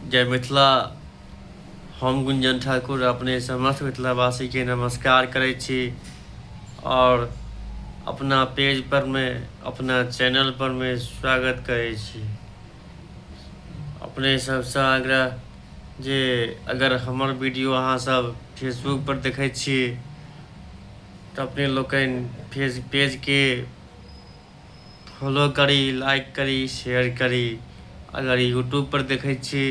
जय मिथिला। हम गुंजन ठाकुर अपने समस्त मिथिलावासी के नमस्कार करै छी और अपना पेज पर में अपना चैनल पर में स्वागत करै छी। अपने सबसे आग्रह जे अगर हमर वीडियो अहाँ सब फेसबुक पर देखै छी तो अपने लोकन पेज के फॉलो करी, लाइक करी, शेयर करी। अगर यूट्यूब पर देखै छी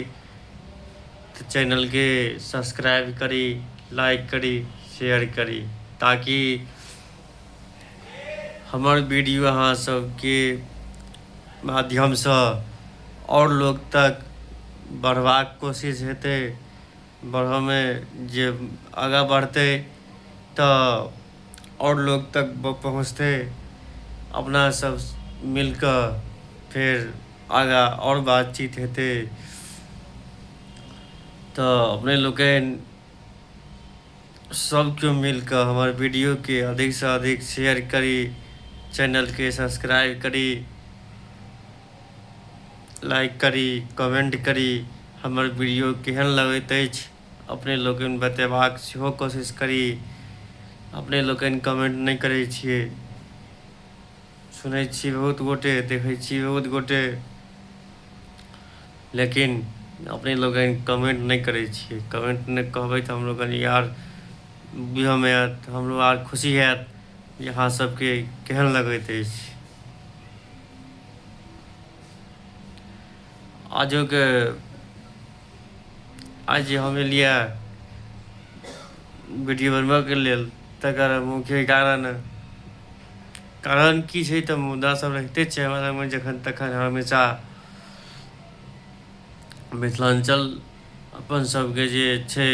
तो चैनल के सब्सक्राइब करी, लाइक करी, शेयर करी, ताकि हमर वीडियो अहाँ सबके माध्यम से और लोग तक बढ़वाक कोशिश हेतै। बढ़ऽ में जे आगा बढ़तै तो और लोग तक पहुँचते। अपना सब मिलकर फिर आगा और बातचीत हेतै। तो अपने लोगन सब क्यों मिलकर हमारे वीडियो के अधिक से अधिक शेयर करी, चैनल के सब्सक्राइब करी, लाइक करी, कमेंट करी। हमारे वीडियो केहन लगैत अछि अपने लोगन बतेबाक सेहो कोशिश करी। अपने लोगन कमेंट नहीं करै छियै। सुनै छी बहुत गोटे, देखै छी बहुत गोटे, लेकिन अपने लोगन कमेंट नहीं करै छियै। कमेंट नहीं कहबै तो हम लोगन यार बुझऽ में आयत, हमरो आर खुशी हैत यहाँ सबके केहन लगैत अछि। आज हम एलियै वीडियो बनबऽ के लेल, तकर मुख्य कारण की छै तऽ मुद्दा सब रहिते छै हमरा में जखन तखन। हमेशा मिथिलांचल अपन सबके जे छै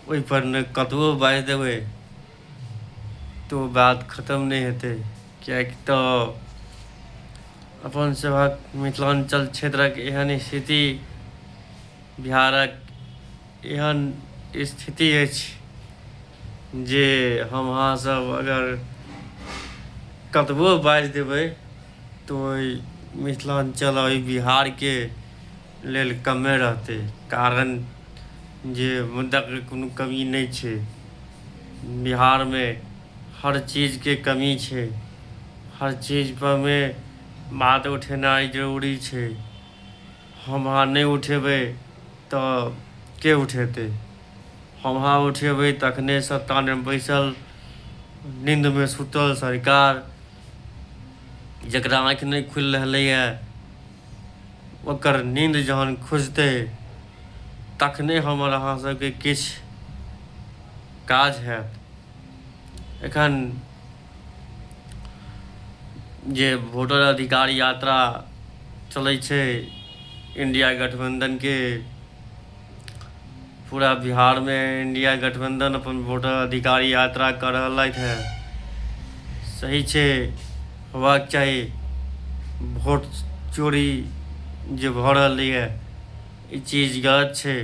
ओहि पर ने कतबो बाजि देबै तो बात खत्म नहीं हेतै। कियाकि तो अपन सभक मिथिलांचल क्षेत्रक एहन स्थिति, बिहारक एहन स्थिति अछि जे हम अहाँ सब अगर कतबो बाजि देबै तो मिथिलांचल और बिहार के लेल कमे रहतै। कारण जे मुद्दा के कोनो कमी नहीं छै। बिहार में हर चीज के कमी छै। हर चीज पर में बात उठेनाइ जरूरी छै। हम अहाँ नहीं उठेबै तो के उठेतै? हम अहाँ उठेबै तखने सत्ता में बैसल, नींद में सुतल सरकार, जकरा आँखि नहीं खुलि रहलैए ओकर नींद जहन खुजतै तखने हमर अहाँ सबके किछु काज हैत। एखन जे वोटर अधिकार यात्रा चलै छै इंडिया गठबंधन के, पूरा बिहार में इंडिया गठबंधन अपन वोटर अधिकार यात्रा कर रहलथि है। सही छै, होबाक चाही। वोट चोरी जे भऽ रहलैए ई चीज गलत छै।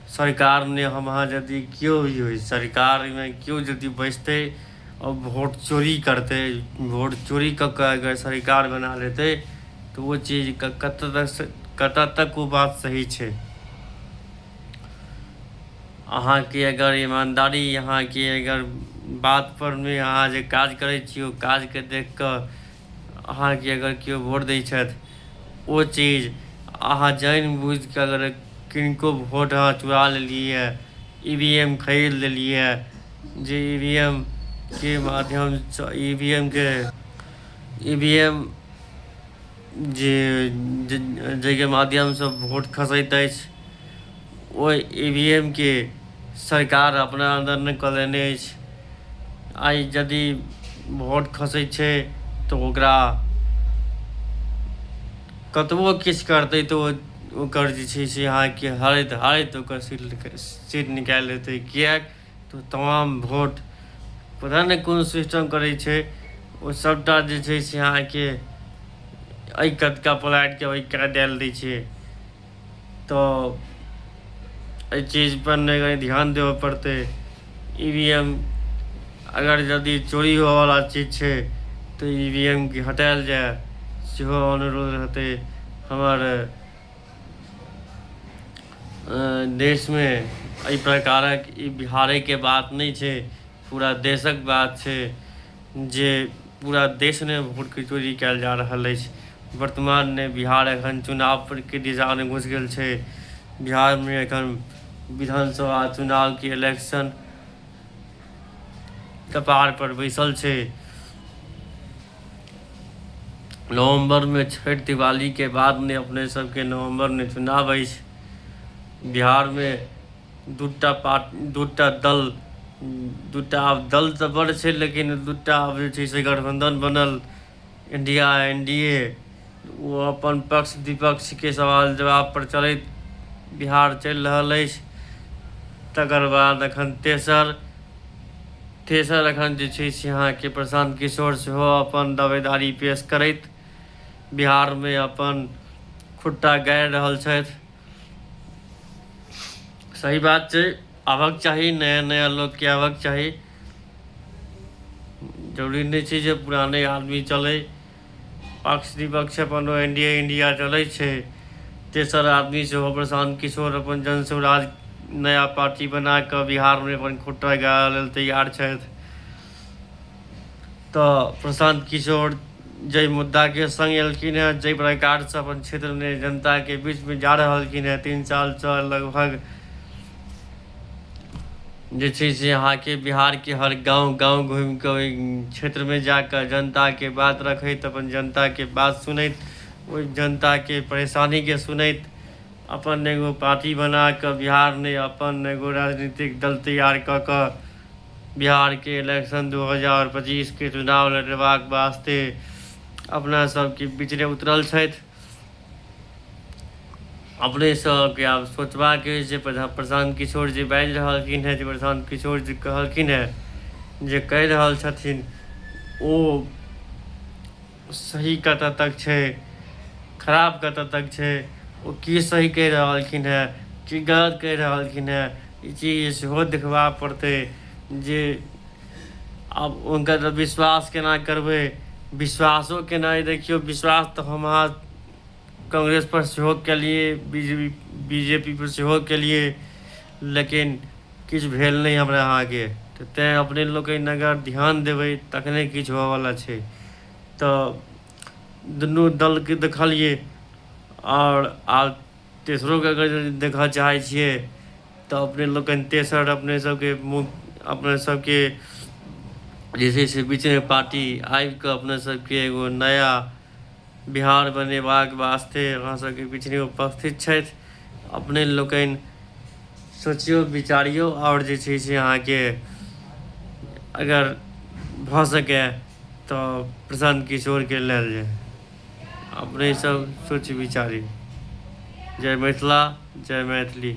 सरकार में हम अहाँ यदि क्यों भी हो, सरकार में क्यों यदि बैसते और वोट चोरी करते, वोट चोरी कऽ अगर सरकार बना लेते तो वो चीज़ कतऽ तक वो बात सही छै। अहाँ के अगर ईमानदारी, अहाँ के अगर बात पर में अहाँ जे काज करै छी ओ काज के देख कऽ अहाँ के अगर केओ वोट दै छथि, वो चीज अहाँ जानि बुझि कऽ अगर किनको वोट अहाँ चुरा लेलियै, EVM खरीद लेलियै, जे EVM के माध्यम से EVM जे माध्यम से वोट खसैत अछि, ओहि EVM के सरकार अपना अंदर नहीं कऽ लेने अछि। आइ यदि वोट खसै छै तो ओकरा कतबो किछु करतै तो ओकर जे छै से अहाँ के हारैत ओकर सीट निकालि लेतै। किएक तो तमाम वोट पता नहीं कोन सिस्टम करै छै, ओ सबटा जे छै से अहाँ के एहि कतका पलटि के ओहि काटि डालि दै छै। तो एहि चीज पर नहीं ध्यान देबऽ पड़तै। EVM अगर यदि चोरी होवऽवाला चीज छै तो EVM के हटायल जाए, सेहो अनुरोध रहतै हमर देश में एहि प्रकारक ई बिहारके बात नहीं छै, पूरा देशक बात छै जे पूरा देश ने वोट के चोरी कयल जा रहल अछि। वर्तमान में बिहार एखन चुनाव के दिशा में घुस गेल छै। बिहार में एखन विधानसभा चुनाव के इलेक्शन कपार पर बैसल छै। नवंबर में छठ दिवाली के बाद में अपने सबके नवंबर में चुनाव अछि। बिहार में दूटा दल, दूटा आब दल तऽ बड़ छै, लेकिन दूटा आब जे छै से गठबंधन बनल, इंडिया एनडीए। वो अपन पक्ष विपक्ष के सवाल जवाब पर चलैत बिहार चलि रहल अछि। तकर बाद एखन तेसर एखन जे छै से अहाँके प्रशांत किशोर सेहो अपन दावेदारी पेश करैत बिहार में अपन खुट्टा गाड़ि रहल छथि। सही बात छै, आबक चाही, नया नया लोग के आबक चाही। जरूरी नहीं छै जे पुराने आदमी चले। पक्ष विपक्ष अपन एनडीए इंडिया चलै छै। तेसर आदमी सेहो प्रशांत किशोर अपन जन स्वराज नया पार्टी बना कऽ बिहार में अपन खुट्टा गाड़ै लेल तैयार छथि। तो प्रशांत किशोर जै मुद्दा के संग एलखिन है, जै प्रकार से अपन क्षेत्र में जनता के बीच में जा रहलखिन है, 3 साल से लगभग जे छै से अहाँके बिहार के हर गांव घूमि कऽ ओहि क्षेत्र में जाकर जनता के बात रखैत, अपन जनता के बात सुनैत, ओहि जनता के परेशानी के सुनैत अपन एगो पार्टी बना कऽ बिहार में अपन एगो राजनीतिक दल तैयार कऽ कऽ बिहार के इलेक्शन 2025 के चुनाव लड़बाक वास्ते अपना सबके बीच में उतरल छथि। अपने सबके आब सोचबाक अछि जे प्रशांत किशोर जी बाजि रहलखिन है, जे प्रशांत किशोर जी कहलखिन है, जे कहि रहल छथिन, ओ सही कतऽ तक छै, खराब कतऽ तक छै, ओ की सही कहि रहलखिन है, की गलत कहि रहलखिन है, ई चीज सेहो देखबा पड़तै। जे आब उनका तऽ विश्वास केना करबै, विश्वासो केना, देखियो विश्वास तऽ हम अहाँ कांग्रेस पर सेहो केलिए, बीजेपी पर सेहो केलिए, लेकिन किछु भेल नहीं हमरा अहाँके। तऽ तैँ अपने लोग अगर ध्यान देबै तखने किछु होवला छै। तऽ दुनू दल के देखलिए, और आब तेसरो के अगर देखऽ चाहै छियै तऽ अपने लोग तेसर अपने सबके जे छै से बीच में पार्टी आबि कऽ अपने सबके एगो नया बिहार बनेबाक वास्ते अहाँ सबके बीच में उपस्थित छथि। अपने लोकनि सोचियो विचारियो, और जे छै से अहाँके अगर भऽ सकै तऽ प्रशांत किशोर के लेल जाय। अपने सब सोच विचारी। जय मिथिला, जय मैथिली।